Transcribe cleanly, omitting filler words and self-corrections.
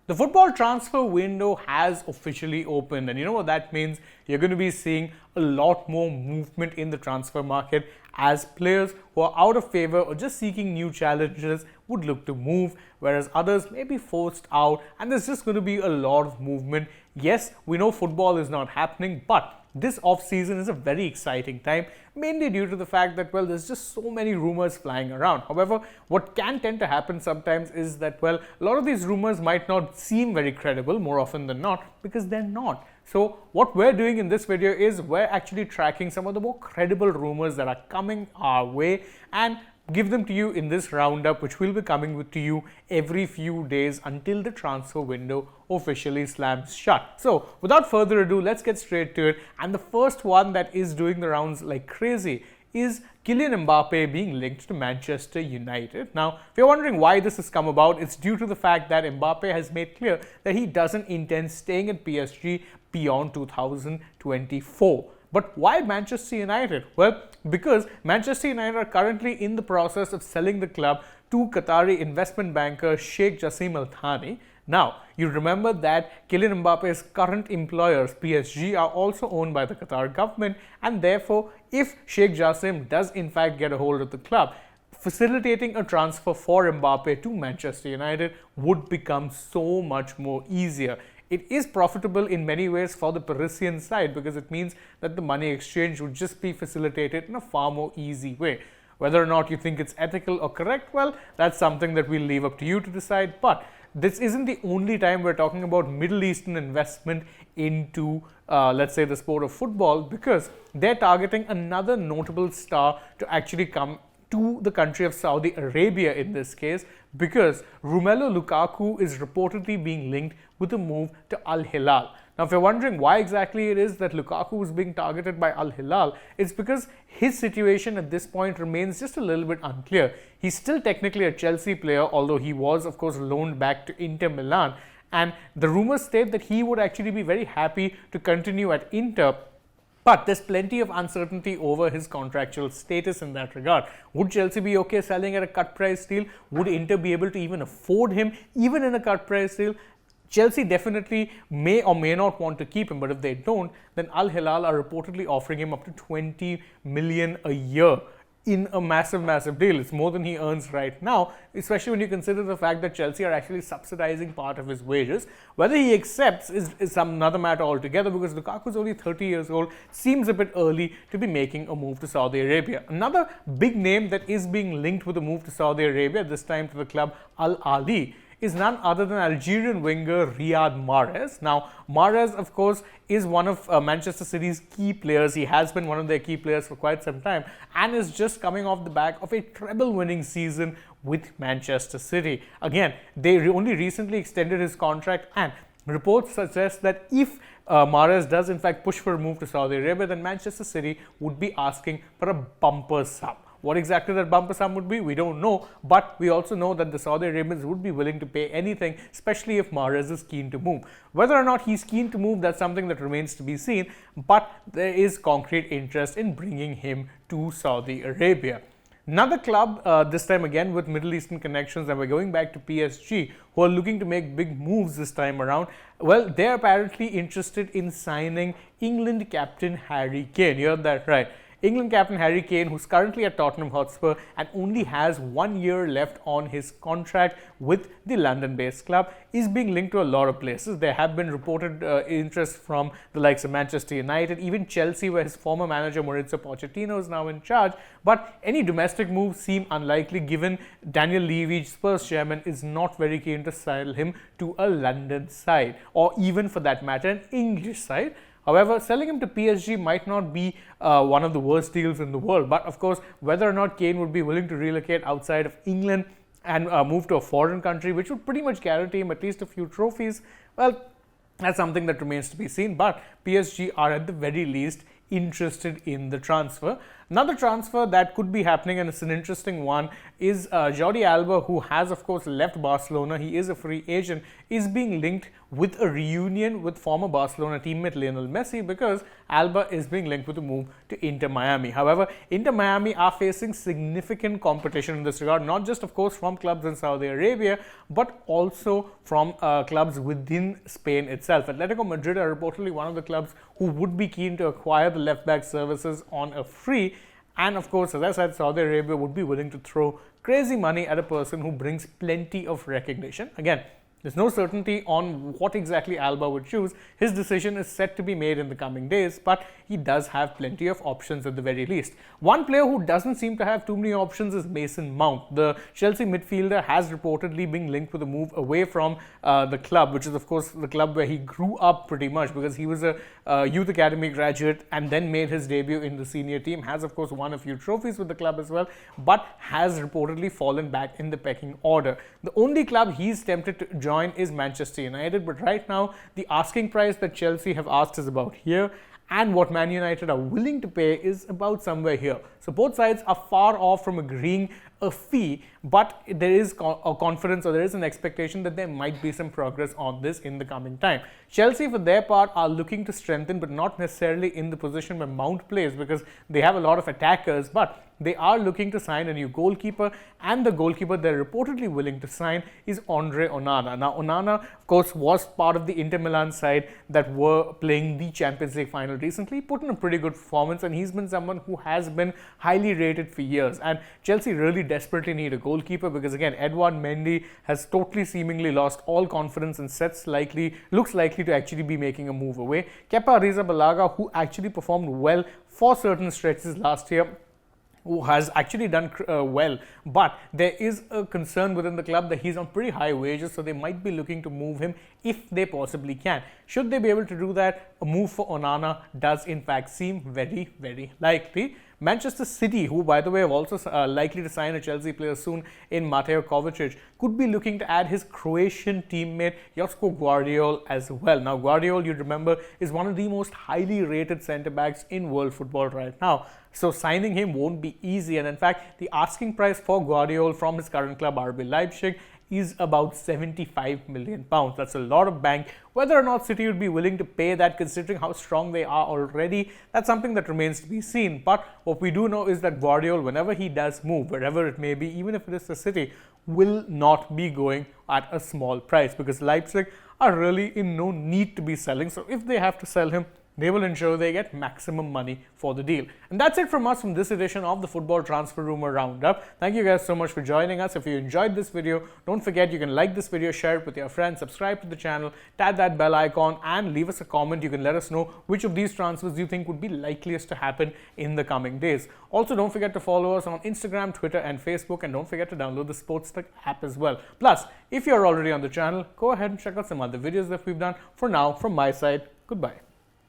The football transfer window has officially opened, and you know what that means? You're going to be seeing a lot more movement in the transfer market as players who are out of favor or just seeking new challenges would look to move, whereas others may be forced out, and there's just going to be a lot of movement. Yes, we know football is not happening, but this off-season is a very exciting time, mainly due to the fact that, well, there's just so many rumors flying around. However, what can tend to happen sometimes is that, well, a lot of these rumors might not seem very credible more often than not because they're not. So what we're doing in this video is we're actually tracking some of the more credible rumors that are coming our way and give them to you in this roundup, which will be coming to you every few days until the transfer window officially slams shut. So without further ado, let's get straight to it. And the first one that is doing the rounds like crazy is Kylian Mbappe being linked to Manchester United. Now, if you're wondering why this has come about, it's due to the fact that Mbappe has made clear that he doesn't intend staying at PSG beyond 2024. But why Manchester United? Well, because Manchester United are currently in the process of selling the club to Qatari investment banker Sheikh Jassim Al Thani. Now, you remember that Kylian Mbappe's current employers, PSG, are also owned by the Qatar government, and therefore, if Sheikh Jassim does in fact get a hold of the club, facilitating a transfer for Mbappe to Manchester United would become so much more easier. It is profitable in many ways for the Parisian side because it means that the money exchange would just be facilitated in a far more easy way. Whether or not you think it's ethical or correct, well, that's something that we'll leave up to you to decide. But this isn't the only time we're talking about Middle Eastern investment into, let's say, the sport of football, because they're targeting another notable star to actually come to the country of Saudi Arabia in this case, because Romelu Lukaku is reportedly being linked with a move to Al-HILAL. Now, if you're wondering why exactly it is that Lukaku is being targeted by Al-HILAL, it's because his situation at this point remains just a little bit unclear. He's still technically a Chelsea player, although he was, of course, loaned back to Inter Milan. And the rumors state that he would actually be very happy to continue at Inter. But there's plenty of uncertainty over his contractual status in that regard. Would Chelsea be okay selling at a cut price deal? Would Inter be able to even afford him, even in a cut price deal? Chelsea definitely may or may not want to keep him, but if they don't, then Al-HILAL are reportedly offering him up to 20 million a year in a massive deal. It's more than he earns right now, especially when you consider the fact that Chelsea are actually subsidizing part of his wages. Whether he accepts is another matter altogether, because Lukaku is only 30 years old. Seems a bit early to be making a move to Saudi Arabia. Another big name that is being linked with a move to Saudi Arabia, this time to the club Al Ahly, is none other than Algerian winger Riyad Mahrez. Now, Mahrez, of course, is one of Manchester City's key players. He has been one of their key players for quite some time and is just coming off the back of a treble-winning season with Manchester City. Again, they only recently extended his contract, and reports suggest that if Mahrez does in fact push for a move to Saudi Arabia, then Manchester City would be asking for a bumper sum. What exactly that bumper sum would be, we don't know, but we also know that the Saudi Arabians would be willing to pay anything, especially if Mahrez is keen to move. Whether or not he's keen to move, that's something that remains to be seen, but there is concrete interest in bringing him to Saudi Arabia. Another club, this time again with Middle Eastern connections, and we're going back to PSG, who are looking to make big moves this time around. Well, they're apparently interested in signing England captain Harry Kane. You heard that right. England captain Harry Kane, who's currently at Tottenham Hotspur and only has 1 year left on his contract with the London-based club, is being linked to a lot of places. There have been reported interest from the likes of Manchester United, even Chelsea, where his former manager Maurizio Pochettino is now in charge. But any domestic moves seem unlikely, given Daniel Levy, Spurs chairman, is not very keen to sell him to a London side, or even for that matter an English side. However, selling him to PSG might not be one of the worst deals in the world. But of course, whether or not Kane would be willing to relocate outside of England and move to a foreign country, which would pretty much guarantee him at least a few trophies, well, that's something that remains to be seen. But PSG are at the very least interested in the transfer. Another transfer that could be happening, and it's an interesting one, is Jordi Alba, who has of course left Barcelona. He is a free agent, is being linked with a reunion with former Barcelona teammate Lionel Messi, because Alba is being linked with a move to Inter Miami. However, Inter Miami are facing significant competition in this regard, not just of course from clubs in Saudi Arabia, but also from clubs within Spain itself. Atletico Madrid are reportedly one of the clubs who would be keen to acquire the left back services on a free. And of course, as I said, Saudi Arabia would be willing to throw crazy money at a person who brings plenty of recognition. Again, there's no certainty on what exactly Alba would choose. His decision is set to be made in the coming days, but he does have plenty of options at the very least. One player who doesn't seem to have too many options is Mason Mount. The Chelsea midfielder has reportedly been linked with a move away from the club, which is of course the club where he grew up pretty much, because he was a youth academy graduate and then made his debut in the senior team. Has of course won a few trophies with the club as well, but has reportedly fallen back in the pecking order. The only club he's tempted to join is Manchester United, but right now the asking price that Chelsea have asked is about here, and what Man United are willing to pay is about somewhere here. So both sides are far off from agreeing a fee, but there is a confidence, or there is an expectation that there might be some progress on this in the coming time. Chelsea, for their part, are looking to strengthen, but not necessarily in the position where Mount plays, because they have a lot of attackers, but they are looking to sign a new goalkeeper, and the goalkeeper they're reportedly willing to sign is Andre Onana. Now, Onana, of course, was part of the Inter Milan side that were playing the Champions League final recently, put in a pretty good performance, and he's been someone who has been highly rated for years. And Chelsea really desperately need a goalkeeper, because again, Edouard Mendy has totally seemingly lost all confidence and looks likely to actually be making a move away. Kepa Arrizabalaga, who actually performed well for certain stretches last year, who has actually done well, but there is a concern within the club that he's on pretty high wages, so they might be looking to move him if they possibly can. Should they be able to do that, a move for Onana does in fact seem very, very likely. Manchester City, who by the way are also likely to sign a Chelsea player soon in Mateo Kovacic, could be looking to add his Croatian teammate Josko Gvardiol as well. Now, Gvardiol, you remember, is one of the most highly rated centre-backs in world football right now. So signing him won't be easy, and in fact, the asking price for Gvardiol from his current club RB Leipzig is about £75 million. That's a lot of bank. Whether or not City would be willing to pay that, considering how strong they are already, that's something that remains to be seen. But what we do know is that Guardiola, whenever he does move, wherever it may be, even if it is the City, will not be going at a small price, because Leipzig are really in no need to be selling. So if they have to sell him, they will ensure they get maximum money for the deal. And that's it from us from this edition of the Football Transfer Rumour Roundup. Thank you guys so much for joining us. If you enjoyed this video, don't forget you can like this video, share it with your friends, subscribe to the channel, tap that bell icon, and leave us a comment. You can let us know which of these transfers you think would be likeliest to happen in the coming days. Also, don't forget to follow us on Instagram, Twitter, and Facebook, and don't forget to download the SportsTech app as well. Plus, if you're already on the channel, go ahead and check out some other videos that we've done. For now, from my side, goodbye.